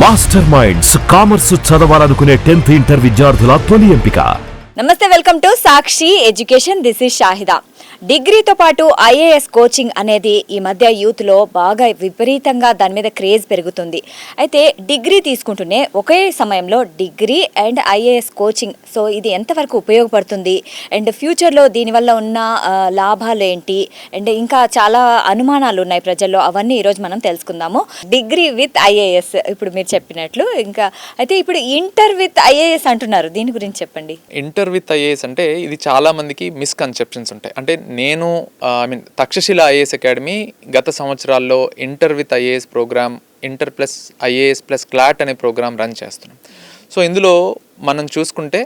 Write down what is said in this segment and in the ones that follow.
Master minds commerce చదవాలనుకునే 10th inter విద్యార్థుల తొలి ఎంపిక. నమస్తే, welcome to Sakshi education. This is Shahida. డిగ్రీతో పాటు ఐఏఎస్ కోచింగ్ అనేది ఈ మధ్య యూత్లో బాగా విపరీతంగా దాని మీద క్రేజ్ పెరుగుతుంది. అయితే డిగ్రీ తీసుకుంటూనే ఒకే సమయంలో degree and IAS coaching, so ఇది ఎంతవరకు ఉపయోగపడుతుంది అండ్ ఫ్యూచర్లో దీనివల్ల ఉన్న లాభాలు ఏంటి అండ్ ఇంకా చాలా అనుమానాలు ఉన్నాయి ప్రజల్లో, అవన్నీ ఈరోజు మనం తెలుసుకుందాము. డిగ్రీ విత్ ఐఏఎస్ ఇప్పుడు మీరు చెప్పినట్లు, ఇంకా అయితే ఇప్పుడు ఇంటర్ విత్ ఐఏఎస్ అంటున్నారు, దీని గురించి చెప్పండి. ఇంటర్ విత్ ఐఏఎస్ అంటే ఇది చాలా మందికి మిస్కన్సెప్షన్స్ ఉంటాయి. అంటే నేను తక్షశిల ఐఏఎస్ అకాడమీ గత సంవత్సరాల్లో inter with IAS programme, inter plus IAS plus CLAT అనే ప్రోగ్రామ్ రన్ చేస్తున్నాం. సో ఇందులో మనం చూసుకుంటే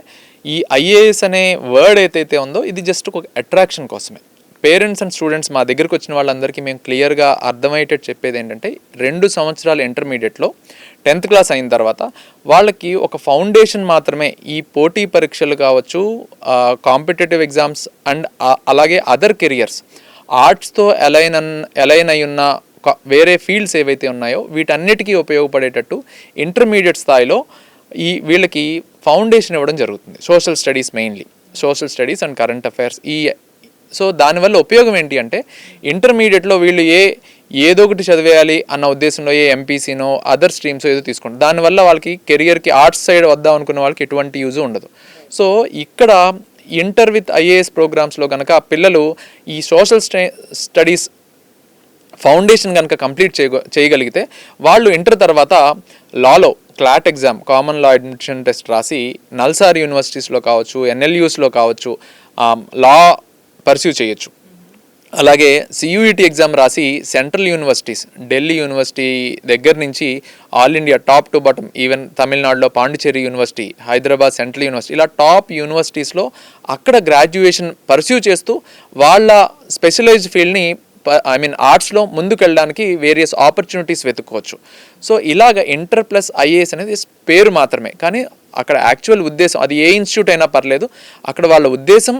ఈ ఐఏఎస్ అనే వర్డ్ ఏదైతే ఉందో ఇది జస్ట్ ఒక అట్రాక్షన్ కోసమే. పేరెంట్స్ అండ్ స్టూడెంట్స్ మా దగ్గరికి వచ్చిన వాళ్ళందరికీ మేము క్లియర్గా అర్థమయ్యేటట్టు చెప్పేది ఏంటంటే, 2 సంవత్సరాలు ఇంటర్మీడియట్లో 10th క్లాస్ అయిన తర్వాత వాళ్ళకి ఒక ఫౌండేషన్ మాత్రమే ఈ పోటీ పరీక్షలు కావచ్చు, కాంపిటేటివ్ ఎగ్జామ్స్ అండ్ అలాగే అదర్ కెరియర్స్, ఆర్ట్స్తో అలైన్ అయి ఉన్న వేరే ఫీల్డ్స్ ఏవైతే ఉన్నాయో వీటన్నిటికీ ఉపయోగపడేటట్టు ఇంటర్మీడియట్ స్థాయిలో వీళ్ళకి ఫౌండేషన్ ఇవ్వడం జరుగుతుంది. Social studies, mainly social studies and current affairs. So దానివల్ల ఉపయోగం ఏంటి అంటే, ఇంటర్మీడియట్లో వీళ్ళు ఏదో ఒకటి చదివేయాలి అన్న ఉద్దేశంలో ఎంపీసీనో అదర్ స్ట్రీమ్స్ ఏదో తీసుకుంటారు. దానివల్ల వాళ్ళకి కెరియర్కి ఆర్ట్స్ సైడ్ వద్దాం అనుకున్న వాళ్ళకి ఎటువంటి యూజ్ ఉండదు. సో ఇక్కడ ఇంటర్ విత్ ఐఏఎస్ ప్రోగ్రామ్స్లో కనుక పిల్లలు ఈ సోషల్ స్టడీస్ ఫౌండేషన్ కనుక కంప్లీట్ చేయగలిగితే వాళ్ళు ఇంటర్ తర్వాత లాలో క్లాట్ ఎగ్జామ్, కామన్ లా అడ్మిషన్ టెస్ట్ రాసి నల్సార్ యూనివర్సిటీస్లో కావచ్చు, ఎన్ఎల్యూస్లో కావచ్చు లా పర్స్యూ చేయొచ్చు. అలాగే సియూఈటీ ఎగ్జామ్ రాసి సెంట్రల్ యూనివర్సిటీస్, ఢిల్లీ యూనివర్సిటీ దగ్గర నుంచి all India top to bottom, even తమిళనాడులో Pondicherry university, Hyderabad central university, ఇలా టాప్ యూనివర్సిటీస్లో అక్కడ గ్రాడ్యుయేషన్ పర్స్యూ చేస్తూ వాళ్ళ స్పెషలైజ్డ్ ఫీల్డ్ని ఆర్ట్స్లో ముందుకు వెళ్ళడానికి వేరియస్ ఆపర్చునిటీస్ వెతుక్కోవచ్చు. సో ఇలాగ ఇంటర్ ప్లస్ ఐఏఎస్ అనేది పేరు మాత్రమే, కానీ అక్కడ యాక్చువల్ ఉద్దేశం, అది ఏ ఇన్స్టిట్యూట్ అయినా పర్లేదు, అక్కడ వాళ్ళ ఉద్దేశం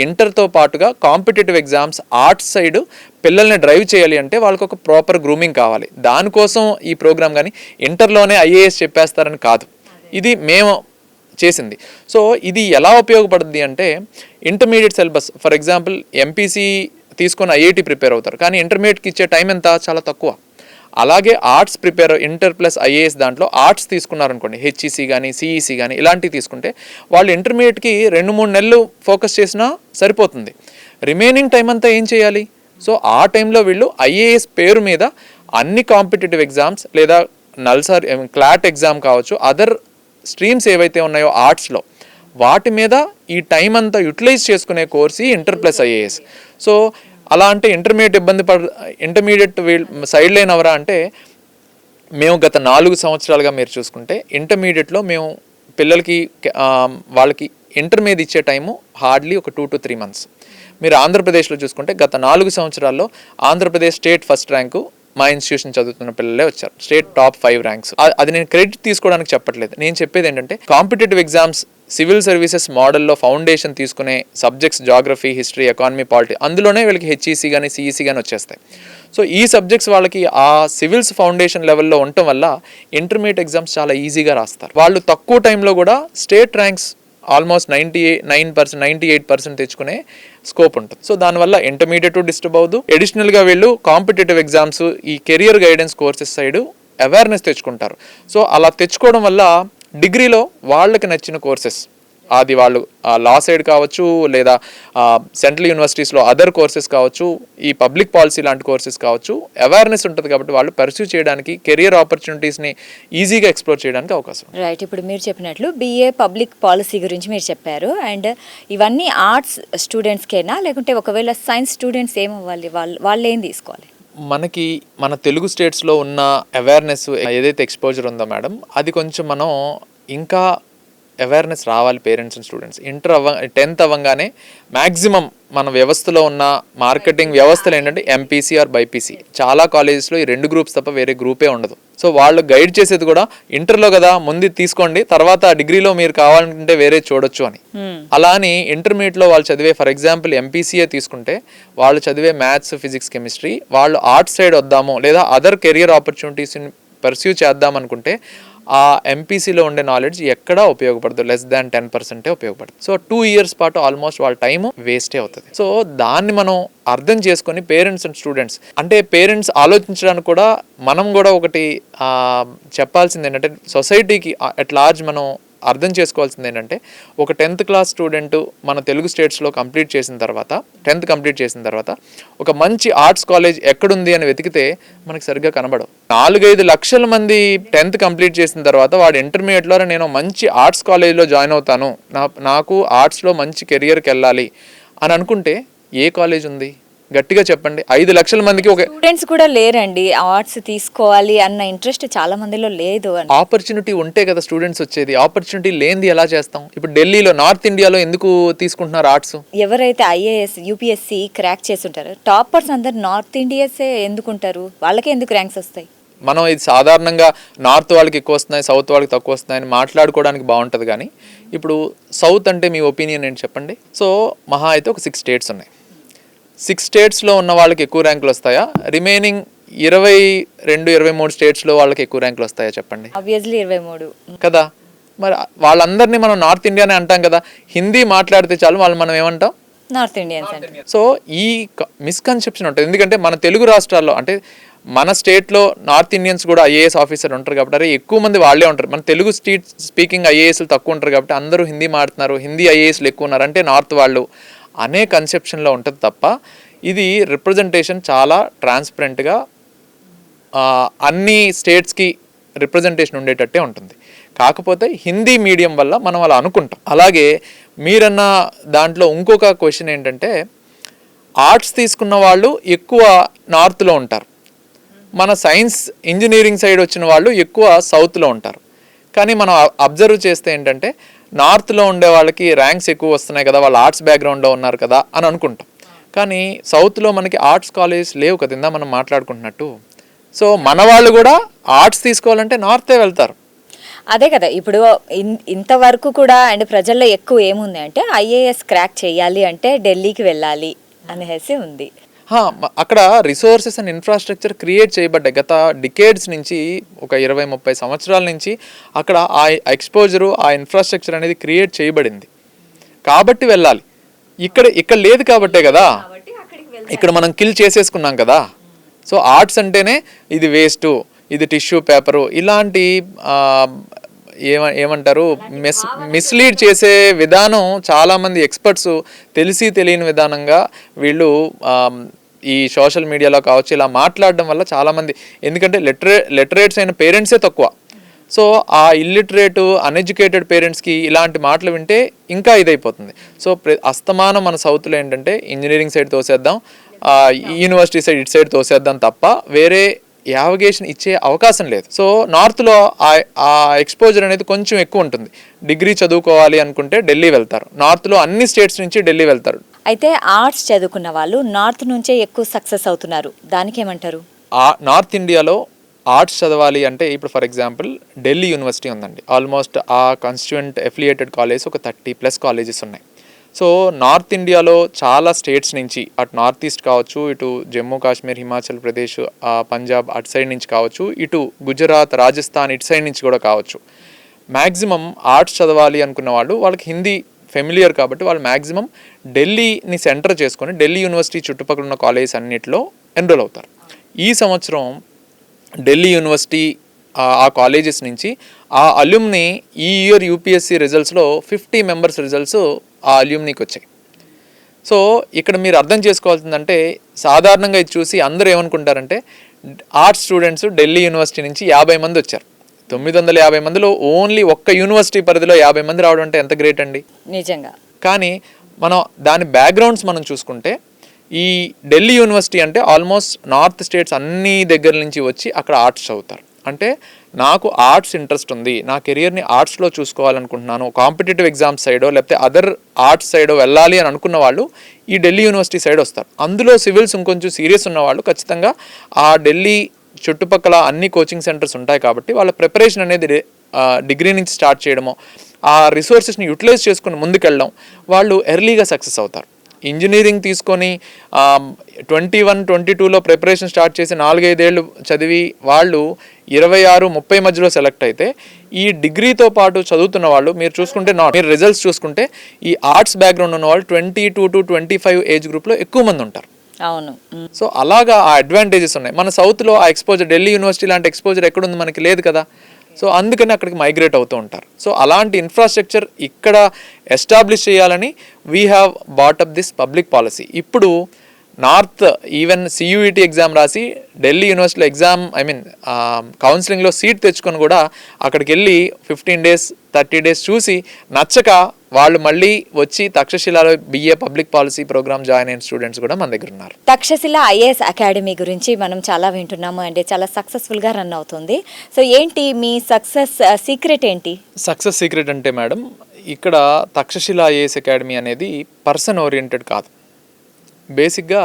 ఇంటర్తో పాటుగా కాంపిటేటివ్ ఎగ్జామ్స్ ఆర్ట్స్ సైడ్ పిల్లల్ని డ్రైవ్ చేయాలి అంటే వాళ్ళకు ఒక ప్రాపర్ గ్రూమింగ్ కావాలి. దానికోసం ఈ ప్రోగ్రామ్, కానీ ఇంటర్లోనే ఐఏఎస్ చెప్పేస్తారని కాదు, ఇది మేము చేసింది. సో ఇది ఎలా ఉపయోగపడుతుంది అంటే, intermediate syllabus, for example MPC తీసుకొని ఐఐటి ప్రిపేర్ అవుతారు, కానీ ఇంటర్మీడియట్కి ఇచ్చే టైం ఎంత, చాలా తక్కువ. అలాగే arts prepare, inter plus IAS దాంట్లో ఆర్ట్స్ తీసుకున్నారనుకోండి, హెచ్ఈసి కానీ సిఈసి కానీ ఇలాంటివి తీసుకుంటే వాళ్ళు ఇంటర్మీడియట్కి 2-3 నెలలు ఫోకస్ చేసినా సరిపోతుంది. రిమైనింగ్ టైం అంతా ఏం చేయాలి? సో ఆ టైంలో వీళ్ళు ఐఏఎస్ పేరు మీద అన్ని కాంపిటేటివ్ ఎగ్జామ్స్ లేదా నల్సార్ క్లాట్ ఎగ్జామ్ కావచ్చు, అదర్ స్ట్రీమ్స్ ఏవైతే ఉన్నాయో ఆర్ట్స్లో, వాటి మీద ఈ టైం అంతా యూటిలైజ్ చేసుకునే కోర్స్ ఈ ఇంటర్ ప్లస్ ఐఏఎస్. సో అలా అంటే ఇంటర్మీడియట్ సైడ్ లైన్ అవరా అంటే, మేము గత 4 సంవత్సరాలుగా మీరు చూసుకుంటే ఇంటర్మీడియట్లో మేము పిల్లలకి వాళ్ళకి ఇంటర్ మీద ఇచ్చే టైము హార్డ్లీ ఒక 2 to 3 months. మీరు ఆంధ్రప్రదేశ్లో చూసుకుంటే గత 4 సంవత్సరాల్లో ఆంధ్రప్రదేశ్ స్టేట్ ఫస్ట్ ర్యాంకు మా ఇన్స్టిట్యూషన్ చదువుతున్న పిల్లలే వచ్చారు, స్టేట్ టాప్ 5 ర్యాంక్స్. అది నేను క్రెడిట్ తీసుకోవడానికి చెప్పట్లేదు, నేను చెప్పేది ఏంటంటే కాంపిటేటివ్ ఎగ్జామ్స్ సివిల్ సర్వీసెస్ మోడల్లో ఫౌండేషన్ తీసుకునే subjects geography, history, economy, polity, అందులోనే వీళ్ళకి హెచ్ఈసి కానీ సిఈసి కానీ వచ్చేస్తాయి. సో ఈ సబ్జెక్ట్స్ వాళ్ళకి ఆ సివిల్స్ ఫౌండేషన్ లెవెల్లో ఉండటం వల్ల ఇంటర్మీడియట్ ఎగ్జామ్స్ చాలా ఈజీగా రాస్తారు. వాళ్ళు తక్కువ టైంలో కూడా స్టేట్ ర్యాంక్స్ ఆల్మోస్ట్ 98% తెచ్చుకునే స్కోప్ ఉంటుంది. సో దానివల్ల ఇంటర్మీడియట్ డిస్టర్బ్ అవ్వదు. అడిషనల్గా వీళ్ళు కాంపిటేటివ్ ఎగ్జామ్స్, ఈ career guidance courses side awareness తెచ్చుకుంటారు. సో అలా తెచ్చుకోవడం వల్ల డిగ్రీలో వాళ్ళకి నచ్చిన కోర్సెస్, అది వాళ్ళు లా సైడ్ కావచ్చు, లేదా సెంట్రల్ యూనివర్సిటీస్లో అదర్ కోర్సెస్ కావచ్చు, ఈ పబ్లిక్ పాలసీ లాంటి కోర్సెస్ కావచ్చు, అవేర్నెస్ ఉంటుంది కాబట్టి వాళ్ళు పర్స్యూ చేయడానికి, కెరియర్ ఆపర్చునిటీస్ని ఈజీగా ఎక్స్ప్లోర్ చేయడానికి అవకాశం. రైట్, ఇప్పుడు మీరు చెప్పినట్లు BA పబ్లిక్ పాలసీ గురించి మీరు చెప్పారు. అండ్ ఇవన్నీ ఆర్ట్స్ స్టూడెంట్స్కేనా, లేకుంటే ఒకవేళ సైన్స్ స్టూడెంట్స్ ఏమవ్వాలి, వాళ్ళు ఏం తీసుకోవాలి? మనకి మన తెలుగు స్టేట్స్లో ఉన్న అవేర్నెస్ ఏదైతే ఎక్స్పోజర్ ఉందో మేడం, అది కొంచెం మనం ఇంకా అవేర్నెస్ రావాలి పేరెంట్స్ అండ్ స్టూడెంట్స్. 10th అవ్వగానే మ్యాక్సిమం మన వ్యవస్థలో ఉన్న మార్కెటింగ్ వ్యవస్థలు ఏంటంటే ఎంపీసీ ఆర్ బైపీసీ. చాలా కాలేజెస్లో ఈ 2 గ్రూప్స్ తప్ప వేరే గ్రూపే ఉండదు. సో వాళ్ళు గైడ్ చేసేది కూడా ఇంటర్లో కదా, ముందు తీసుకోండి, తర్వాత డిగ్రీలో మీరు కావాలంటే వేరే చూడొచ్చు అని. అలా అని ఇంటర్మీడియట్లో వాళ్ళు చదివే, ఫర్ ఎగ్జాంపుల్ ఎంపీసీఏ తీసుకుంటే వాళ్ళు చదివే మ్యాథ్స్, ఫిజిక్స్, కెమిస్ట్రీ, వాళ్ళు ఆర్ట్స్ సైడ్ వద్దాము లేదా అదర్ కెరియర్ ఆపర్చునిటీస్ని పర్స్యూ చేద్దాం అనుకుంటే ఆ ఎంపీసీలో ఉండే నాలెడ్జ్ ఎక్కడా ఉపయోగపడదు, లెస్ దాన్ 10% ఉపయోగపడుతుంది. సో 2 years పాటు ఆల్మోస్ట్ వాళ్ళ టైం వేస్టే అవుతుంది. సో దాన్ని మనం అర్థం చేసుకొని పేరెంట్స్ అండ్ స్టూడెంట్స్, అంటే పేరెంట్స్ ఆలోచించడానికి కూడా మనం కూడా ఒకటి చెప్పాల్సింది ఏంటంటే, సొసైటీకి అట్ లార్జ్ మనం అర్థం చేసుకోవాల్సింది ఏంటంటే, ఒక 10th క్లాస్ స్టూడెంట్ మన తెలుగు స్టేట్స్లో కంప్లీట్ చేసిన తర్వాత 10th కంప్లీట్ చేసిన తర్వాత ఒక మంచి ఆర్ట్స్ కాలేజ్ ఎక్కడుంది అని వెతికితే మనకి సరిగ్గా కనబడవు. 4-5 లక్షల మంది 10th కంప్లీట్ చేసిన తర్వాత వాడు ఇంటర్మీడియట్లో నేను మంచి ఆర్ట్స్ కాలేజ్లో జాయిన్ అవుతాను, నాకు ఆర్ట్స్లో మంచి కెరియర్కి వెళ్ళాలి అని అనుకుంటే ఏ కాలేజ్ ఉంది? గట్టిగా చెప్పండి. 5 లక్షల మందికి ఒక స్టూడెంట్స్ కూడా లేరండి ఆర్ట్స్ తీసుకోవాలి అన్న ఇంట్రెస్ట్ చాలా మందిలో లేదు. ఆపర్చునిటీ ఉంటే కదా స్టూడెంట్స్ వచ్చేది. ఆపర్చునిటీ లేనిది ఎలా చేస్తాం? ఇప్పుడు ఢిల్లీలో, నార్త్ ఇండియాలో ఎందుకు తీసుకుంటున్నారు ఆర్ట్స్? ఎవరైతే ఐఏఎస్ యూపీఎస్సీ క్రాక్ చేస్తుంటారో టాపర్స్ అందరు నార్త్ ఇండియన్సే ఎందుకుంటారు? వాళ్ళకే ఎందుకు ర్యాంక్స్ వస్తాయి? మనం ఇది సాధారణంగా నార్త్ వాళ్ళకి ఎక్కువ వస్తున్నాయి, సౌత్ వాళ్ళకి తక్కువ వస్తున్నాయని మాట్లాడుకోవడానికి బాగుంటుంది. కానీ ఇప్పుడు సౌత్ అంటే మీ ఒపీనియన్ ఏంటి చెప్పండి? సో మహా అయితే ఒక 6 స్టేట్స్ ఉన్నాయి. 6 స్టేట్స్లో ఉన్న వాళ్ళకి ఎక్కువ ర్యాంకులు వస్తాయా? రిమైనింగ్ 22-23 స్టేట్స్లో వాళ్ళకి ఎక్కువ ర్యాంకులు వస్తాయా చెప్పండి? ఆబ్వియస్లీ 23 కదా. మరి వాళ్ళందరినీ మనం నార్త్ ఇండియానే అంటాం కదా. హిందీ మాట్లాడితే చాలు వాళ్ళు మనం ఏమంటాం? నార్త్ ఇండియన్స్ అంటే. సో ఈ మిస్కన్సెప్షన్ ఉంటుంది. ఎందుకంటే మన తెలుగు రాష్ట్రాల్లో, అంటే మన స్టేట్లో నార్త్ ఇండియన్స్ కూడా ఐఏఎస్ ఆఫీసర్ ఉంటారు కాబట్టి, అరే ఎక్కువ మంది వాళ్ళే ఉంటారు. మన తెలుగు స్పీకింగ్ ఐఏఎస్లు తక్కువ ఉంటారు కాబట్టి అందరూ హిందీ మాట్లాడుతున్నారు, హిందీ ఐఏఎస్లు ఎక్కువ ఉన్నారు అంటే నార్త్ వాళ్ళు అనే కన్సెప్షన్లో ఉంటుంది తప్ప, ఇది రిప్రజెంటేషన్ చాలా ట్రాన్స్పరెంట్గా అన్ని స్టేట్స్కి రిప్రజెంటేషన్ ఉండేటట్టే ఉంటుంది. కాకపోతే హిందీ మీడియం వల్ల మనం అలా అనుకుంటాం. అలాగే మీరన్న దాంట్లో ఇంకొక క్వశ్చన్ ఏంటంటే, ఆర్ట్స్ తీసుకున్న వాళ్ళు ఎక్కువ నార్త్లో ఉంటారు, మన సైన్స్ ఇంజనీరింగ్ సైడ్ వచ్చిన వాళ్ళు ఎక్కువ సౌత్లో ఉంటారు. కానీ మనం అబ్జర్వ్ చేస్తే ఏంటంటే, నార్త్లో ఉండే వాళ్ళకి ర్యాంక్స్ ఎక్కువ వస్తున్నాయి కదా, వాళ్ళు ఆర్ట్స్ బ్యాక్గ్రౌండ్లో ఉన్నారు కదా అని అనుకుంటాం. కానీ సౌత్లో మనకి ఆర్ట్స్ కాలేజ్ లేవు కదా, ఇందా మనం మాట్లాడుకుంటున్నట్టు. సో మన వాళ్ళు కూడా ఆర్ట్స్ తీసుకోవాలంటే నార్తే వెళ్తారు. అదే కదా ఇప్పుడు ఇంతవరకు కూడా అండ్ ప్రజల్లో ఎక్కువ ఏముంది అంటే, ఐఏఎస్ క్రాక్ చేయాలి అంటే ఢిల్లీకి వెళ్ళాలి అనేసి ఉంది. అక్కడ రిసోర్సెస్ అండ్ ఇన్ఫ్రాస్ట్రక్చర్ క్రియేట్ చేయబడ్డాయి గత డికేడ్స్ నుంచి, ఒక 20-30 సంవత్సరాల నుంచి అక్కడ ఆ ఎక్స్పోజరు, ఆ ఇన్ఫ్రాస్ట్రక్చర్ అనేది క్రియేట్ చేయబడింది కాబట్టి వెళ్ళాలి. ఇక్కడ లేదు కాబట్టే కదా ఇక్కడ మనం కిల్ చేసేసుకున్నాం కదా. సో ఆర్ట్స్ అంటేనే ఇది వేస్ట్, ఇది టిష్యూ పేపరు, ఇలాంటి ఏమంటారు మిస్లీడ్ చేసే విధానం చాలామంది ఎక్స్పర్ట్స్ తెలిసి తెలియని విధానంగా వీళ్ళు ఈ సోషల్ మీడియాలో కావచ్చు ఇలా మాట్లాడడం వల్ల చాలామంది, ఎందుకంటే లిటరేట్స్ అయిన పేరెంట్సే తక్కువ. సో ఆ ఇల్లిటరేట్ అన్ఎడ్యుకేటెడ్ పేరెంట్స్కి ఇలాంటి మాటలు వింటే ఇంకా ఇదైపోతుంది. సో అస్తమానం మన సౌత్లో ఏంటంటే ఇంజనీరింగ్ సైడ్ తోసేద్దాం, యూనివర్సిటీ సైడ్ ఇటు సైడ్ తోసేద్దాం తప్ప వేరే యావిగేషన్ ఇచ్చే అవకాశం లేదు. సో నార్త్లో ఆ ఎక్స్పోజర్ అనేది కొంచెం ఎక్కువ ఉంటుంది. డిగ్రీ చదువుకోవాలి అనుకుంటే ఢిల్లీ వెళ్తారు, నార్త్లో అన్ని స్టేట్స్ నుంచి ఢిల్లీ వెళ్తారు. అయితే ఆర్ట్స్ చదువుకున్న వాళ్ళు నార్త్ నుంచే ఎక్కువ సక్సెస్ అవుతున్నారు, దానికి ఏమంటారు? నార్త్ ఇండియాలో ఆర్ట్స్ చదవాలి అంటే, ఇప్పుడు ఫర్ ఎగ్జాంపుల్ ఢిల్లీ యూనివర్సిటీ ఉందండి, ఆల్మోస్ట్ ఆ కాన్స్టిట్యూయెంట్ ఎఫిలియేటెడ్ కాలేజ్ ఒక 30+ కాలేజెస్ ఉన్నాయి. సో నార్త్ ఇండియాలో చాలా స్టేట్స్ నుంచి, అటు నార్త్ ఈస్ట్ కావచ్చు, ఇటు జమ్మూ కాశ్మీర్, హిమాచల్ ప్రదేశ్, పంజాబ్ అటు సైడ్ నుంచి కావచ్చు, ఇటు గుజరాత్, రాజస్థాన్ ఇటు సైడ్ నుంచి కూడా కావచ్చు, మ్యాక్సిమం ఆర్ట్స్ చదవాలి అనుకున్న వాళ్ళు, వాళ్ళకి హిందీ ఫెమిలియర్ కాబట్టి వాళ్ళు మ్యాక్సిమం ఢిల్లీని సెంటర్ చేసుకొని ఢిల్లీ యూనివర్సిటీ చుట్టుపక్కల ఉన్న కాలేజెస్ అన్నిటిలో ఎన్రోల్ అవుతారు. ఈ సంవత్సరం ఢిల్లీ యూనివర్సిటీ ఆ కాలేజెస్ నుంచి ఆ అల్యూమ్ని ఈ ఇయర్ యూపీఎస్సీ రిజల్ట్స్లో 50 మెంబర్స్ రిజల్ట్స్ ఆ అల్యూమ్నీకి వచ్చాయి. సో ఇక్కడ మీరు అర్థం చేసుకోవాల్సిందంటే, సాధారణంగా ఇది చూసి అందరూ ఏమనుకుంటారంటే, ఆర్ట్స్ స్టూడెంట్స్ ఢిల్లీ యూనివర్సిటీ నుంచి 50 మంది వచ్చారు. 950 మందిలో ఓన్లీ ఒక్క యూనివర్సిటీ పరిధిలో 50 మంది రావడం అంటే ఎంత గ్రేట్ అండి నిజంగా. కానీ మనం దాని బ్యాక్గ్రౌండ్స్ మనం చూసుకుంటే, ఈ ఢిల్లీ యూనివర్సిటీ అంటే ఆల్మోస్ట్ నార్త్ స్టేట్స్ అన్ని దగ్గర నుంచి వచ్చి అక్కడ ఆర్ట్స్ చదువుతారు. అంటే నాకు ఆర్ట్స్ ఇంట్రెస్ట్ ఉంది, నా కెరియర్ని ఆర్ట్స్లో చూసుకోవాలనుకుంటున్నాను, కాంపిటేటివ్ ఎగ్జామ్స్ సైడో లేకపోతే అదర్ ఆర్ట్స్ సైడో వెళ్ళాలి అని అనుకున్న వాళ్ళు ఈ ఢిల్లీ యూనివర్సిటీ సైడ్ వస్తారు. అందులో సివిల్స్ ఇంకొంచెం సీరియస్ ఉన్న వాళ్ళు ఖచ్చితంగా ఆ ఢిల్లీ చుట్టుపక్కల అన్ని కోచింగ్ సెంటర్స్ ఉంటాయి కాబట్టి వాళ్ళ ప్రిపరేషన్ అనేది డిగ్రీ నుంచి స్టార్ట్ చేయడమో, ఆ రిసోర్సెస్ని యూటిలైజ్ చేసుకుని ముందుకెళ్ళడం, వాళ్ళు ఎర్లీగా సక్సెస్ అవుతారు. ఇంజనీరింగ్ తీసుకొని 21-22లో ప్రిపరేషన్ స్టార్ట్ చేసి 4-5 ఏళ్ళు చదివి వాళ్ళు 26-30 మధ్యలో సెలెక్ట్ అయితే ఈ డిగ్రీతో పాటు చదువుతున్న వాళ్ళు మీరు చూసుకుంటే మీరు రిజల్ట్స్ చూసుకుంటే ఈ ఆర్ట్స్ బ్యాక్గ్రౌండ్ ఉన్న వాళ్ళు 22 to 25 ఏజ్ గ్రూప్లో ఎక్కువ మంది ఉంటారు. అవును. సో అలాగా ఆ అడ్వాంటేజెస్ ఉన్నాయి. మన సౌత్లో ఆ ఎక్స్పోజర్, ఢిల్లీ యూనివర్సిటీ లాంటి ఎక్స్పోజర్ ఎక్కడుంది, మనకి లేదు కదా. సో అందుకని అక్కడికి మైగ్రేట్ అవుతూ ఉంటారు. సో అలాంటి ఇన్ఫ్రాస్ట్రక్చర్ ఇక్కడ ఎస్టాబ్లిష్ చేయాలని we have బాటప్ this public policy. ఇప్పుడు నార్త్ ఈవెన్ సియూఈటీ ఎగ్జామ్ రాసి ఢిల్లీ యూనివర్సిటీలో ఎగ్జామ్ కౌన్సిలింగ్లో సీట్ తెచ్చుకొని కూడా అక్కడికి వెళ్ళి 15 days 30 days చూసి నచ్చక వాళ్ళు మళ్ళీ వచ్చి తక్షశిలలో BA public policy programme join అయిన స్టూడెంట్స్ కూడా మన దగ్గర ఉన్నారు. తక్షశిల IAS అకాడమీ గురించి మనం చాలా వింటున్నాము అండి, చాలా సక్సెస్ఫుల్గా రన్ అవుతుంది. సో ఏంటి మీ సక్సెస్ సీక్రెట్ ఏంటి? సక్సెస్ సీక్రెట్ అంటే మేడం, ఇక్కడ తక్షశిల IAS అకాడమీ అనేది పర్సన్ ఓరియంటెడ్ కాదు. బేసిక్గా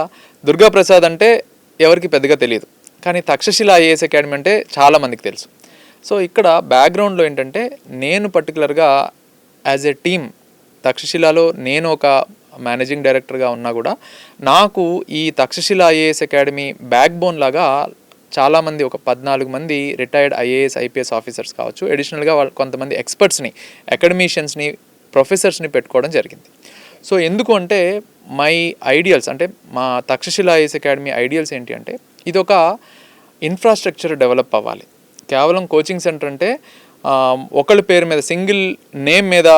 దుర్గాప్రసాద్ అంటే ఎవరికి పెద్దగా తెలియదు, కానీ తక్షశిల IAS అకాడమీ అంటే చాలామందికి తెలుసు. సో ఇక్కడ బ్యాక్గ్రౌండ్లో ఏంటంటే నేను పర్టికులర్గా యాజ్ ఏ టీమ్ తక్షశిలలో నేను ఒక మేనేజింగ్ డైరెక్టర్గా ఉన్నా కూడా నాకు ఈ Takshashila IAS academy back bone లాగా చాలామంది, ఒక 14 మంది రిటైర్డ్ IAS IPS ఆఫీసర్స్ కావచ్చు, అడిషనల్గా వాళ్ళు కొంతమంది ఎక్స్పర్ట్స్ని, అకాడమీషియన్స్ని, ప్రొఫెసర్స్ని పెట్టుకోవడం జరిగింది. సో ఎందుకు అంటే మై ఐడియల్స్ అంటే మా తక్షశిల IAS అకాడమీ ఐడియల్స్ ఏంటి అంటే ఇది ఒక ఇన్ఫ్రాస్ట్రక్చర్ డెవలప్ అవ్వాలి. కేవలం కోచింగ్ సెంటర్ అంటే ఒకళ్ళ పేరు మీద సింగిల్ నేమ్ మీద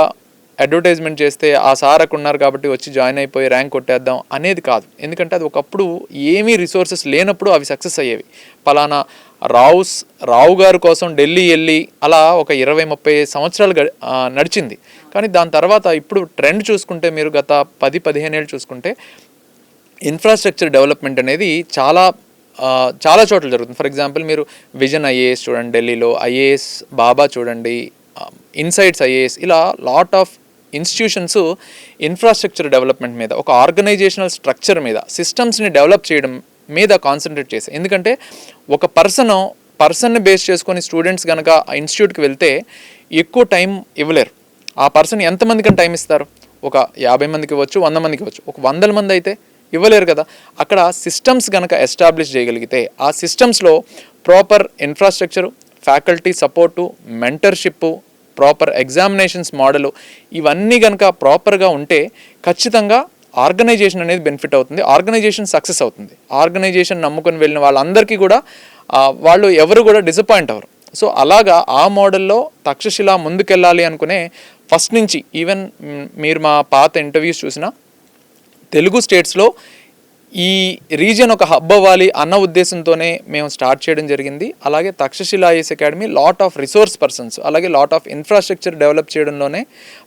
అడ్వర్టైజ్మెంట్ చేస్తే ఆ సార్ అక్కడ ఉన్నారు కాబట్టి వచ్చి జాయిన్ అయిపోయి ర్యాంక్ కొట్టేద్దాం అనేది కాదు. ఎందుకంటే అది ఒకప్పుడు ఏమీ రిసోర్సెస్ లేనప్పుడు అవి సక్సెస్ అయ్యేవి. పలానా రావు గారి కోసం ఢిల్లీ వెళ్ళి అలా ఒక 20-30 సంవత్సరాలు నడిచింది. కానీ దాని తర్వాత ఇప్పుడు ట్రెండ్ చూసుకుంటే మీరు గత 10-15 ఏళ్ళు చూసుకుంటే ఇన్ఫ్రాస్ట్రక్చర్ డెవలప్మెంట్ అనేది చాలా చోట్ల జరుగుతుంది. ఫర్ ఎగ్జాంపుల్ మీరు విజన్ IAS చూడండి, ఢిల్లీలో IAS బాబా చూడండి, ఇన్సైట్స్ IAS, ఇలా lot of institutions infrastructure development మీద, ఒక ఆర్గనైజేషనల్ స్ట్రక్చర్ మీద, సిస్టమ్స్ని డెవలప్ చేయడం మీద కాన్సన్ట్రేట్ చేశాయి. ఎందుకంటే ఒక పర్సన్ని బేస్ చేసుకొని స్టూడెంట్స్ కనుక ఆ ఇన్స్టిట్యూట్కి వెళ్తే ఎక్కువ టైం ఇవ్వలేరు. ఆ పర్సన్ ఎంతమందికని టైం ఇస్తారు? ఒక 50 మందికి ఇవ్వచ్చు, 100 మందికి ఇవ్వచ్చు. ఒక 100 మంది అయితే ఇవ్వలేరు కదా. అక్కడ సిస్టమ్స్ కనుక ఎస్టాబ్లిష్ చేయగలిగితే ఆ సిస్టమ్స్లో proper infrastructure, faculty support, mentorship, proper examinations model, ఇవన్నీ కనుక ప్రాపర్గా ఉంటే ఖచ్చితంగా ఆర్గనైజేషన్ అనేది బెనిఫిట్ అవుతుంది, ఆర్గనైజేషన్ సక్సెస్ అవుతుంది. ఆర్గనైజేషన్ నమ్ముకొని వెళ్ళిన వాళ్ళందరికీ కూడా వాళ్ళు ఎవరు కూడా డిసప్పాయింట్ అవ్వరు. సో అలాగా ఆ మోడల్లో తక్షశిల ముందుకెళ్ళాలి అనుకునే ఫస్ట్ నుంచి ఈవెన్ మీరు మా పాత ఇంటర్వ్యూస్ చూసినా తెలుగు స్టేట్స్లో ఈ రీజియన్ ఒక హబ్ అవ్వాలి అన్న ఉద్దేశంతోనే మేము స్టార్ట్ చేయడం జరిగింది. అలాగే Takshashila IAS academy lot of resource persons, అలాగే లాట్ ఆఫ్ ఇన్ఫ్రాస్ట్రక్చర్ డెవలప్ చేయడంలోనే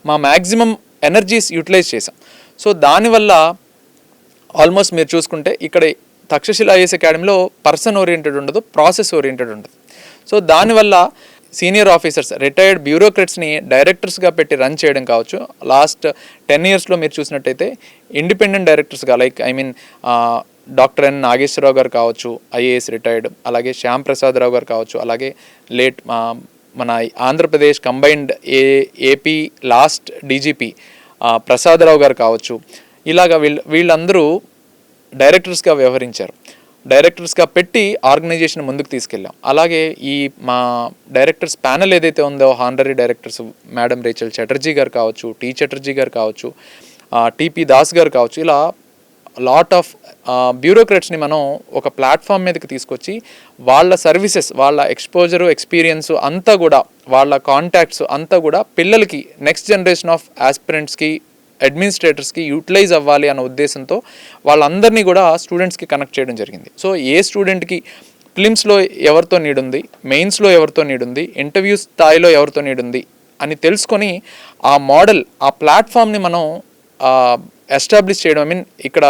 మా మ్యాక్సిమం ఎనర్జీస్ యూటిలైజ్ చేసాం. సో దానివల్ల ఆల్మోస్ట్ మీరు చూసుకుంటే ఇక్కడ తక్షశిల IAS అకాడమీలో పర్సన్ ఓరియంటెడ్ ఉండదు, ప్రాసెస్ ఓరియంటెడ్ ఉండదు. సో దానివల్ల సీనియర్ ఆఫీసర్స్, రిటైర్డ్ బ్యూరోక్రట్స్ని డైరెక్టర్స్గా పెట్టి రన్ చేయడం కావచ్చు. లాస్ట్ 10 yearsలో మీరు చూసినట్టయితే ఇండిపెండెంట్ డైరెక్టర్స్గా డాక్టర్ N. నాగేశ్వరరావు గారు కావచ్చు, IAS రిటైర్డ్, అలాగే శ్యామ్ ప్రసాద్ రావు గారు కావచ్చు, అలాగే లేట్ మన Andhra Pradesh combined AP last DGP Prasadarao గారు కావచ్చు. ఇలాగా వీళ్ళందరూ డైరెక్టర్స్గా వ్యవహరించారు. డైరెక్టర్స్గా పెట్టి ఆర్గనైజేషన్ ముందుకు తీసుకెళ్ళాం. అలాగే ఈ మా డైరెక్టర్స్ ప్యానెల్ ఏదైతే ఉందో honorary directors madam Rachel Chatterjee గారు కావచ్చు, టీ చటర్జీ గారు కావచ్చు, TP దాస్ గారు కావచ్చు, ఇలా లాట్ ఆఫ్ బ్యూరోక్రాట్స్ని మనం ఒక ప్లాట్ఫామ్ మీదకి తీసుకొచ్చి వాళ్ళ సర్వీసెస్, వాళ్ళ ఎక్స్పోజరు, ఎక్స్పీరియన్స్ అంతా కూడా, వాళ్ళ కాంటాక్ట్స్ అంతా కూడా పిల్లలకి, నెక్స్ట్ జనరేషన్ ఆఫ్ ఆస్పిరెంట్స్కి, అడ్మినిస్ట్రేటర్స్కి యూటిలైజ్ అవ్వాలి అన్న ఉద్దేశంతో వాళ్ళందరినీ కూడా స్టూడెంట్స్కి కనెక్ట్ చేయడం జరిగింది. సో ఏ స్టూడెంట్కి ప్రిలిమ్స్లో ఎవరితో నీడ్ ఉంది, మెయిన్స్లో ఎవరితో నీడ్ ఉంది, ఇంటర్వ్యూ స్థాయిలో ఎవరితో నీడ్ ఉంది అని తెలుసుకొని ఆ మోడల్, ఆ ప్లాట్ఫామ్ని మనం ఎస్టాబ్లిష్ చేయడం, ఇక్కడ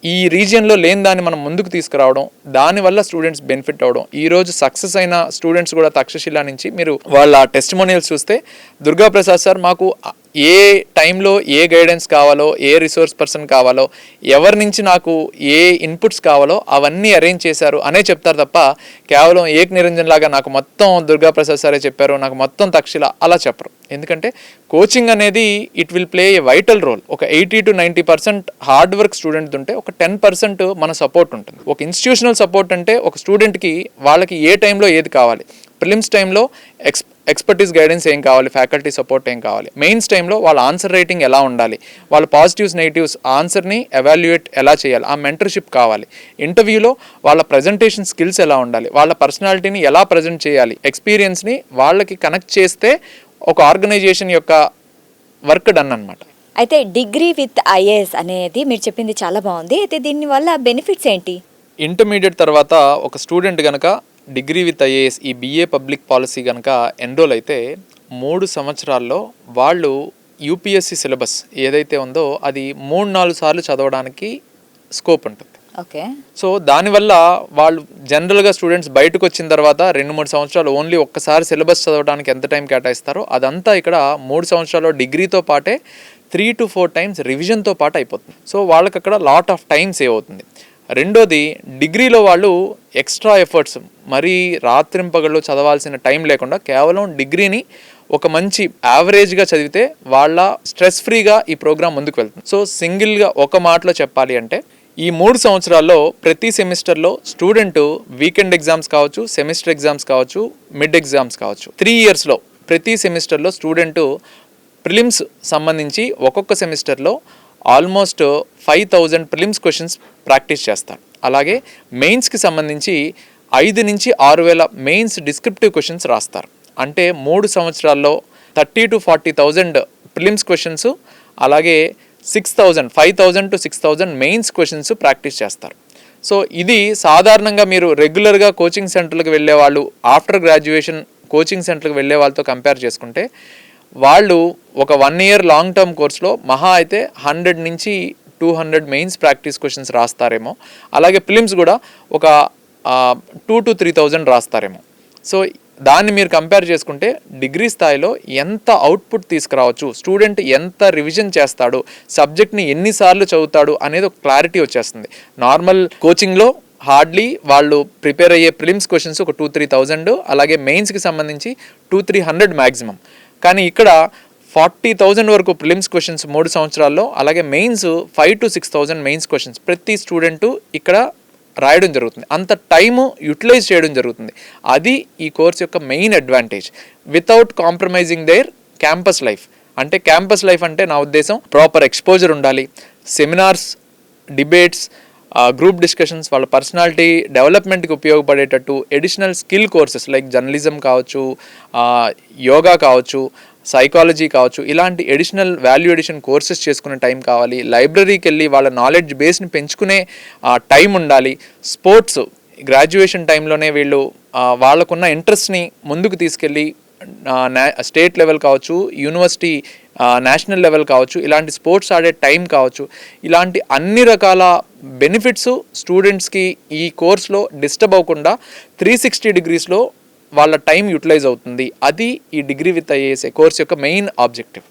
ఈ రీజియన్లో లేని దాన్ని మనం ముందుకు తీసుకురావడం, దానివల్ల స్టూడెంట్స్ బెనిఫిట్ అవ్వడం. ఈరోజు సక్సెస్ అయిన స్టూడెంట్స్ కూడా తక్షశిల నుంచి మీరు వాళ్ళ టెస్టిమోనియల్స్ చూస్తే దుర్గాప్రసాద్ సార్ మాకు ఏ టైంలో ఏ గైడెన్స్ కావాలో, ఏ రిసోర్స్ పర్సన్ కావాలో, ఎవరి నుంచి నాకు ఏ ఇన్పుట్స్ కావాలో అవన్నీ అరేంజ్ చేశారు అనే చెప్తారు తప్ప కేవలం ఏక్ నిరంజన్ లాగా నాకు మొత్తం దుర్గాప్రసాద్ సారే చెప్పారు, నాకు మొత్తం తక్షిల అలా చెప్పరు. ఎందుకంటే కోచింగ్ అనేది it will play a vital role. ఒక 80 to 90% హార్డ్ వర్క్ స్టూడెంట్ ఉంటే ఒక 10% మన సపోర్ట్ ఉంటుంది. ఒక ఇన్స్టిట్యూషనల్ సపోర్ట్ అంటే ఒక స్టూడెంట్కి వాళ్ళకి ఏ టైంలో ఏది కావాలి, ప్రిలిమ్స్ టైంలో ఎక్స్పర్టీస్ గైడెన్స్ ఏం కావాలి, ఫ్యాకల్టీ సపోర్ట్ ఏం కావాలి, మెయిన్స్ టైంలో వాళ్ళ ఆన్సర్ రైటింగ్ ఎలా ఉండాలి, వాళ్ళ పాజిటివ్స్ నెగిటివ్స్ ఆన్సర్ని ఎవాల్యుయేట్ ఎలా చేయాలి, ఆ మెంటర్షిప్ కావాలి, ఇంటర్వ్యూలో వాళ్ళ ప్రజెంటేషన్ స్కిల్స్ ఎలా ఉండాలి, వాళ్ళ పర్సనాలిటీని ఎలా ప్రజెంట్ చేయాలి, ఎక్స్పీరియన్స్ని వాళ్ళకి కనెక్ట్ చేస్తే ఒక ఆర్గనైజేషన్ యొక్క వర్క్ డన్ అన్నమాట. అయితే డిగ్రీ విత్ ఐఏఎస్ అనేది మీరు చెప్పింది చాలా బాగుంది. అయితే దీనివల్ల బెనిఫిట్స్ ఏంటి? ఇంటర్మీడియట్ తర్వాత ఒక స్టూడెంట్ కనుక డిగ్రీ విత్ ఐఏఎస్ ఈ బిఏ పబ్లిక్ పాలసీ కనుక ఎన్రోల్ అయితే 3 సంవత్సరాల్లో వాళ్ళు యూపీఎస్సీ సిలబస్ ఏదైతే ఉందో అది 3-4 సార్లు చదవడానికి స్కోప్ ఉంటుంది. ఓకే. సో దానివల్ల వాళ్ళు జనరల్గా స్టూడెంట్స్ బయటకు వచ్చిన తర్వాత 2-3 సంవత్సరాలు ఓన్లీ ఒక్కసారి సిలబస్ చదవడానికి ఎంత టైం కేటాయిస్తారో అదంతా ఇక్కడ 3 సంవత్సరాల్లో డిగ్రీతో పాటే 3 to 4 times రివిజన్తో పాటు అయిపోతుంది. సో వాళ్ళకి అక్కడ లాట్ ఆఫ్ టైం సేవ్ అవుతుంది. రెండోది, డిగ్రీలో వాళ్ళు ఎక్స్ట్రా ఎఫర్ట్స్ మరీ రాత్రింపగళ్ళు చదవాల్సిన టైం లేకుండా కేవలం డిగ్రీని ఒక మంచి యావరేజ్గా చదివితే వాళ్ళ స్ట్రెస్ ఫ్రీగా ఈ ప్రోగ్రామ్ ముందుకు వెళ్తుంది. సో సింగిల్గా ఒక మాటలో చెప్పాలి అంటే ఈ 3 సంవత్సరాల్లో ప్రతి సెమిస్టర్లో స్టూడెంట్ వీకెండ్ ఎగ్జామ్స్ కావచ్చు, సెమిస్టర్ ఎగ్జామ్స్ కావచ్చు, మిడ్ ఎగ్జామ్స్ కావచ్చు, 3 yearsలో ప్రతి సెమిస్టర్లో స్టూడెంట్ ప్రిలిమ్స్ సంబంధించి ఒక్కొక్క సెమిస్టర్లో ఆల్మోస్ట్ 5,000 ప్రిలిమ్స్ క్వశ్చన్స్ ప్రాక్టీస్ చేస్తారు. అలాగే మెయిన్స్కి సంబంధించి 5 నుంచి 6,000 మెయిన్స్ డిస్క్రిప్టివ్ క్వశ్చన్స్ రాస్తారు. అంటే 3 సంవత్సరాల్లో 30,000 to 40,000 ప్రిలిమ్స్ క్వశ్చన్స్, అలాగే 5,000 to 6,000 మెయిన్స్ క్వశ్చన్స్ ప్రాక్టీస్ చేస్తారు. సో ఇది సాధారణంగా మీరు రెగ్యులర్గా కోచింగ్ సెంటర్లకు వెళ్ళే వాళ్ళు, ఆఫ్టర్ గ్రాడ్యుయేషన్ కోచింగ్ సెంటర్కి వెళ్ళే వాళ్ళతో కంపేర్ చేసుకుంటే వాళ్ళు ఒక 1 year లాంగ్ టర్మ్ కోర్స్లో మహా అయితే 100 నుంచి 200 మెయిన్స్ ప్రాక్టీస్ క్వశ్చన్స్ రాస్తారేమో. అలాగే ప్రిలిమ్స్ కూడా ఒక 2,000 to 3,000 రాస్తారేమో. సో దాన్ని మీరు కంపేర్ చేసుకుంటే డిగ్రీ స్థాయిలో ఎంత అవుట్పుట్ తీసుకురావచ్చు, స్టూడెంట్ ఎంత రివిజన్ చేస్తాడు, సబ్జెక్ట్ని ఎన్నిసార్లు చదువుతాడు అనేది ఒక క్లారిటీ వచ్చేస్తుంది. నార్మల్ కోచింగ్లో హార్డ్లీ వాళ్ళు ప్రిపేర్ అయ్యే ప్రిలిమ్స్ క్వశ్చన్స్ ఒక 2,000-3,000, అలాగే మెయిన్స్కి సంబంధించి 200-300 మ్యాక్సిమం. కానీ ఇక్కడ 40,000 వరకు ప్రిలిమ్స్ క్వశ్చన్స్ 3 సంవత్సరాల్లో, అలాగే మెయిన్స్ 5,000 to 6,000 మెయిన్స్ క్వశ్చన్స్ ప్రతి స్టూడెంటు ఇక్కడ రాయడం జరుగుతుంది. అంత టైము యూటిలైజ్ చేయడం జరుగుతుంది. అది ఈ కోర్స్ యొక్క main advantage, without compromising their campus life. అంటే క్యాంపస్ లైఫ్ అంటే నా ఉద్దేశం ప్రాపర్ ఎక్స్పోజర్ ఉండాలి, సెమినార్స్, డిబేట్స్, గ్రూప్ డిస్కషన్స్, వాళ్ళ పర్సనాలిటీ డెవలప్మెంట్కి ఉపయోగపడేటట్టు additional skill courses like journalism కావచ్చు, యోగా కావచ్చు, సైకాలజీ కావచ్చు, ఇలాంటి ఎడిషనల్ వాల్యూ ఎడిషన్ కోర్సెస్ చేసుకునే టైం కావాలి. లైబ్రరీకి వెళ్ళి వాళ్ళ నాలెడ్జ్ బేస్ని పెంచుకునే టైం ఉండాలి. స్పోర్ట్స్ గ్రాడ్యుయేషన్ టైంలోనే వీళ్ళు వాళ్ళకున్న ఇంట్రెస్ట్ని ముందుకు తీసుకెళ్ళి స్టేట్ లెవెల్ కావచ్చు, యూనివర్సిటీ నేషనల్ లెవెల్ కావచ్చు, ఇలాంటి స్పోర్ట్స్ ఆడే టైం కావచ్చు, ఇలాంటి అన్ని రకాల బెనిఫిట్స్ స్టూడెంట్స్కి ఈ కోర్స్లో డిస్టర్బ్ అవ్వకుండా 360 degreesలో వాళ్ళ టైం యూటిలైజ్ అవుతుంది. అది ఈ డిగ్రీ విత్ ఐఏఎస్ కోర్స్ యొక్క మెయిన్ ఆబ్జెక్టివ్.